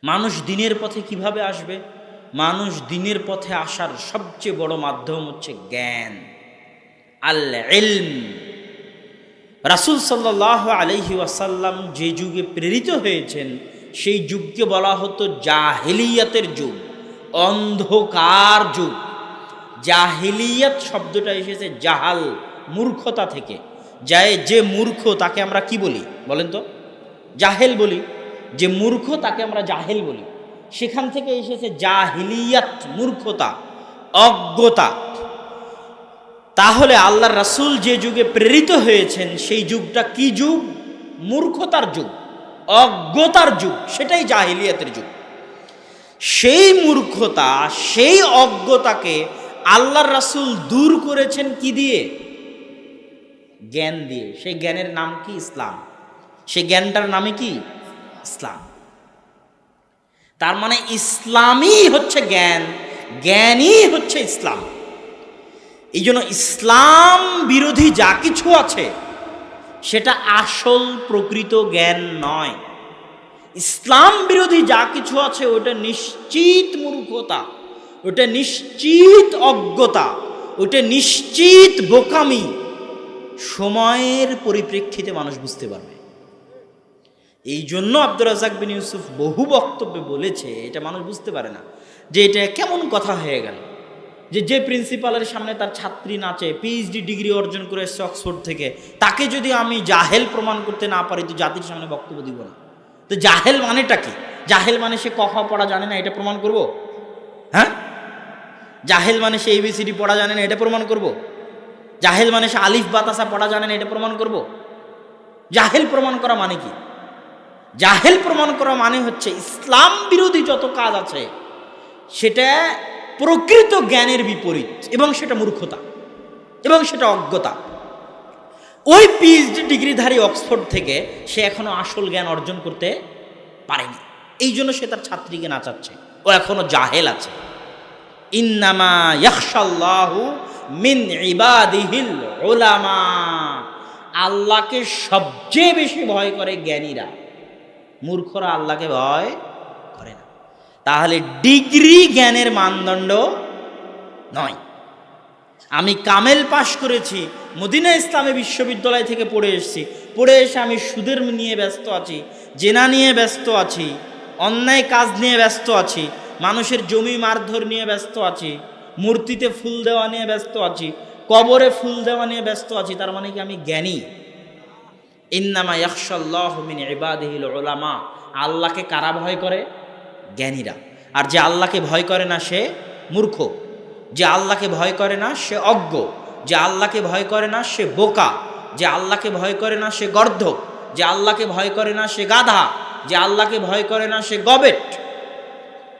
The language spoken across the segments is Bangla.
মানুষ দিনের পথে কিভাবে আসবে? মানুষ দিনের পথে আসার সবচেয়ে বড় মাধ্যম হচ্ছে জ্ঞান, আল ইলম। রাসূল সাল্লাল্লাহু আলাইহি ওয়াসাল্লাম যে যুগে প্রেরিত হয়েছেন সেই যুগকে বলা হতো জাহেলিয়াতের যুগ, অন্ধকার যুগ। জাহেলিয়াত শব্দটা এসেছে জাহাল, মূর্খতা থেকে। যে মূর্খ তাকে আমরা কি বলি বলেন তো? জাহেল বলি। যে মূর্খ তাকে আমরা জাহেল বলি। সেখান থেকে এসেছে জাহিলিয়াত, মূর্খতা, অজ্ঞতা। তাহলে আল্লাহর রাসূল যে যুগে প্রেরিত হয়েছেন সেই যুগটা কি যুগ? মূর্খতার যুগ, অজ্ঞতার যুগ, সেটাই জাহিলিয়াতের যুগ। সেই মূর্খতা, সেই অজ্ঞতাকে আল্লাহর রাসূল দূর করেছেন কি দিয়ে? জ্ঞান দিয়ে। সেই জ্ঞানের নাম কি? ইসলাম। সেই জ্ঞানটার নামে কি? ইসলাম। তার মানে ইসলামই হচ্ছে জ্ঞান, জ্ঞানই হচ্ছে ইসলাম। এই জন্য ইসলাম বিরোধী যা কিছু আছে সেটা আসল প্রকৃত জ্ঞান নয়। ইসলাম বিরোধী যা কিছু আছে ওটা নিশ্চিত মূর্খতা, ওটা নিশ্চিত অজ্ঞতা, ওটা নিশ্চিত বোকামি। সময়ের পরিপ্রেক্ষিতে মানুষ বুঝতে পারবে। এই জন্য আব্দুর রাজ্জাক বিন ইউসুফ বহু বক্তব্যে বলেছে, এটা মানুষ বুঝতে পারে না যে এটা কেমন কথা হয়ে গেল যে প্রিন্সিপালের সামনে তার ছাত্রী নাচে, পিএইচডি ডিগ্রি অর্জন করে এসছে অক্সফোর্ড থেকে, তাকে যদি আমি জাহেল প্রমাণ করতে না পারি তো জাতির সামনে বক্তব্য দিব না। তো জাহেল মানেটা কি? জাহেল মানে সে ক খ পড়া জানে না, এটা প্রমাণ করব? হ্যাঁ? জাহেল মানে সে এবিসিডি পড়া জানে না, এটা প্রমাণ করব? জাহেল মানে সে আলিফ বাতাসা পড়া জানে না, এটা প্রমাণ করব? জাহেল প্রমাণ করা মানে কি? জাহেল প্রমাণ করা মানে হচ্ছে ইসলাম বিরোধী যত কাজ আছে সেটা প্রকৃত জ্ঞানের বিপরীত, এবং সেটা মূর্খতা, এবং সেটা অজ্ঞতা। ওই পিএইচডি ডিগ্রিধারী অক্সফোর্ড থেকে সে এখনো আসল জ্ঞান অর্জন করতে পারেনি, এই জন্য সে তার ছাত্রীকে নাচাচ্ছে। ও এখনো জাহেল আছে। ইন্নামা ইয়াখশাল্লাহু মিন ইবাদিহিল উলামা। আল্লাহকে সবচেয়ে বেশি ভয় করে জ্ঞানীরা, মূর্খরা আল্লাহকে ভয় করে না। তাহলে ডিগ্রি জ্ঞানের মানদণ্ড নয়। আমি কামেল পাশ করেছি, মদিনা ইসলামী বিশ্ববিদ্যালয় থেকে পড়ে এসেছি, পড়ে এসে আমি সুদের নিয়ে ব্যস্ত আছি, জেনা নিয়ে ব্যস্ত আছি, অন্যায় কাজ নিয়ে ব্যস্ত আছি, মানুষের জমি মারধর নিয়ে ব্যস্ত আছি, মূর্তিতে ফুল দেওয়া নিয়ে ব্যস্ত আছি, কবরে ফুল দেওয়া নিয়ে ব্যস্ত আছি, তার মানে কি আমি জ্ঞানী? ইন্নামা ইয়াখশাল্লাহু মিন ইবাদিহিল উলামা। আল্লাহকে কারা ভয় করে? জ্ঞানীরা। আর যে আল্লাহকে ভয় করে না সে মূর্খ, যে আল্লাহকে ভয় করে না সে অজ্ঞ, যে আল্লাহকে ভয় করে না সে বোকা, যে আল্লাহকে ভয় করে না সে গর্ধব, যে আল্লাহকে ভয় করে না সে গাধা, যে আল্লাহকে ভয় করে না সে গবেট।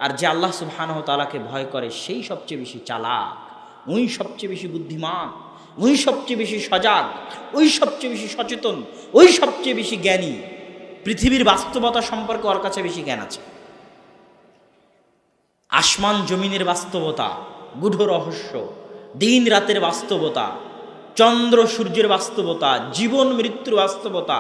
আর যে আল্লাহ সুবহানাহু ওয়া তাআলাকে ভয় করে সেই সবচেয়ে বেশি চালাক, ওই সবচেয়ে বেশি বুদ্ধিমান, ওই সবচেয়ে বেশি সজাগ, ওই সবচেয়ে বেশি সচেতন, ওই সবচেয়ে বেশি জ্ঞানী। পৃথিবীর বাস্তবতা সম্পর্কে ওর কাছে বেশি জ্ঞান আছে। আসমান জমিনের বাস্তবতা, গূঢ় রহস্য, দিন রাতের বাস্তবতা, চন্দ্র সূর্যের বাস্তবতা, জীবন মৃত্যুর বাস্তবতা,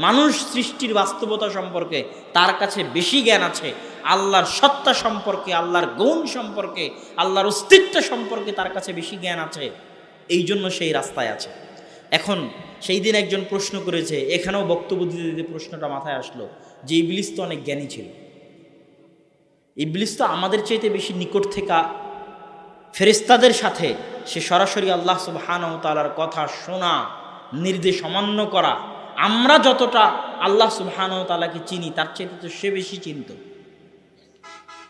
মানুষ সৃষ্টির বাস্তবতা সম্পর্কে তার কাছে বেশি জ্ঞান আছে। আল্লাহর সত্তা সম্পর্কে, আল্লাহর গুণ সম্পর্কে, আল্লাহর অস্তিত্ব সম্পর্কে তার কাছে বেশি জ্ঞান আছে। এই জন্য সেই রাস্তায় আছে। এখন সেই দিন একজন প্রশ্ন করেছে, এখানেও বক্তব্য দিতে দিতে প্রশ্নটা মাথায় আসলো যে ইবলিস তো অনেক জ্ঞানী ছিল। ইবলিস তো আমাদের চাইতে বেশি নিকট থেকে ফেরেশতাদের সাথে সে সরাসরি আল্লাহ সুবহানাহু ওয়া তাআলার কথা শোনা, নির্দেশ অমান্য করা। আমরা যতটা আল্লাহ সুবহানাহু ওয়া তাআলাকে চিনি তার চাইতে তো সে বেশি চিনত।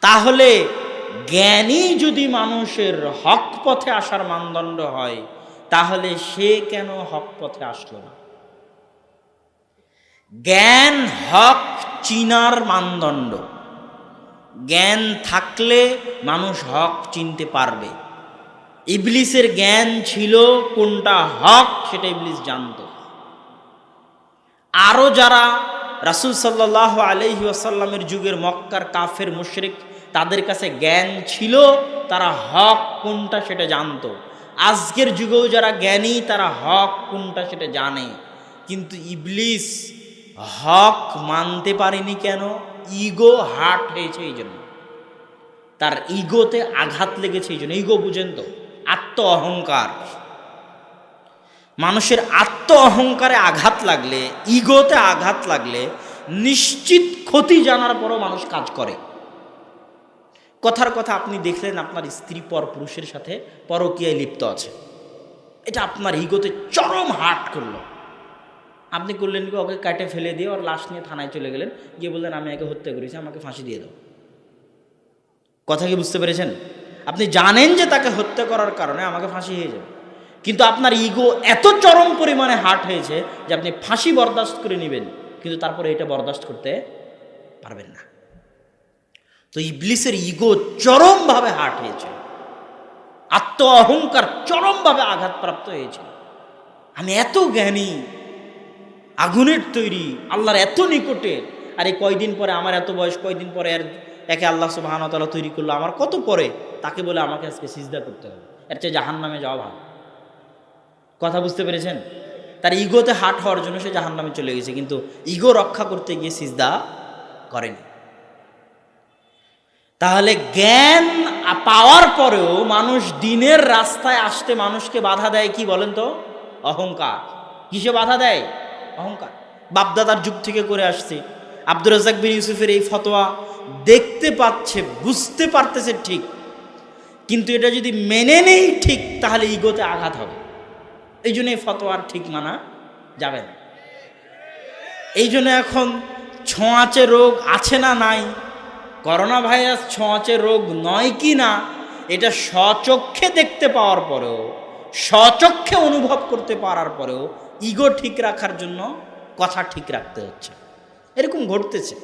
তাহলে জ্ঞানী যদি মানুষের হক পথে আসার মানদণ্ড হয় তাহলে সে কেন হক পথে আসলো না? জ্ঞান হক চিনার মানদণ্ড। জ্ঞান থাকলে মানুষ হক চিনতে পারবে। ইবলিসের জ্ঞান ছিল কোনটা হক সেটা ইবলিস জানত। আরও যারা রাসূল সাল্লাল্লাহু আলাইহি ওয়াসাল্লামের যুগের মক্কার কাফের মুশরিক তাদের কাছে জ্ঞান ছিল, তারা হক কোনটা সেটা জানতো। আজকের যুগেও যারা জ্ঞানী তারা হক কোনটা সেটা জানে। কিন্তু ইবলিস হক মানতে পারেনি কেন? ইগো হার্ট হয়েছে এই জন্য, তার ইগোতে আঘাত লেগেছে এই জন্য। ইগো বুঝেন তো, আত্ম অহংকার। মানুষের আত্ম অহংকারে আঘাত লাগলে, ইগোতে আঘাত লাগলে নিশ্চিত ক্ষতি জানার পরও মানুষ কাজ করে। কথার কথা, আপনি দেখলেন আপনার স্ত্রী পর পুরুষের সাথে পরকীয়ায় লিপ্ত আছে, এটা আপনার ইগোতে চরম হার্ট করলো। আপনি করলেন কি, ওকে কাটে ফেলে দিয়ে ওর লাশ নিয়ে থানায় চলে গেলেন, গিয়ে বললেন আমি একে হত্যা করেছি, আমাকে ফাঁসি দিয়ে দাও। কথা কি বুঝতে পেরেছেন? আপনি জানেন যে তাকে হত্যা করার কারণে আমাকে ফাঁসি হয়ে যাবে, কিন্তু আপনার ইগো এত চরম পরিমাণে হার্ট হয়েছে যে আপনি ফাঁসি বরদাস্ত করে নেবেন, কিন্তু তারপরে এটা বরদাস্ত করতে পারবেন না। তো ইবলিসের ইগো চরমভাবে হার্ট হয়েছে, আত্ম অহংকার চরমভাবে আঘাতপ্রাপ্ত হয়েছে। আমি এত জ্ঞানী, আগুনের তৈরি, আল্লাহর এত নিকটে, আর এই কয়দিন পরে আমার এত বয়স, কয়দিন পরে একে আল্লাহ সুবহানাহু ওয়া তাআলা তৈরি করলো, আমার কত পরে, তাকে বলে আমাকে আজকে সিজদা করতে হবে, এর চেয়ে জাহান্নামে যাওয়া ভালো। কথা বুঝতে পেরেছেন? তার ইগোতে হার্ট হওয়ার জন্য সে জাহান্নামে চলে গেছে, কিন্তু ইগো রক্ষা করতে গিয়ে সিজদা করেনি। তাহলে জ্ঞান পাওয়ার পরেও মানুষ দিনের রাস্তায় আসতে মানুষকে বাধা দেয় কি বলেন তো? অহংকার। কিসে বাধা দেয়? অহংকার। বাপদাদার যুগ থেকে করে আসছে। আব্দুর রাজ্জাক বিন ইউসুফের এই ফতোয়া দেখতে পাচ্ছে, বুঝতে পারতেছে ঠিক, কিন্তু এটা যদি মেনে নেই ঠিক, তাহলে ইগোতে আঘাত হবে। এই জন্য এই ফতোয়ার ঠিক মানা যাবে না। এই জন্য এখন ছোঁয়াচে রোগ আছে না নাই, করোনা ভাইরাস ছোঁয়াচে রোগ নয় কি না, এটা স্বচক্ষে দেখতে পাওয়ার পরেও, স্বচক্ষে অনুভব করতে পারার পরেও ইগো ঠিক রাখার জন্য কথা ঠিক রাখতে হচ্ছে। এরকম ঘটতেছে।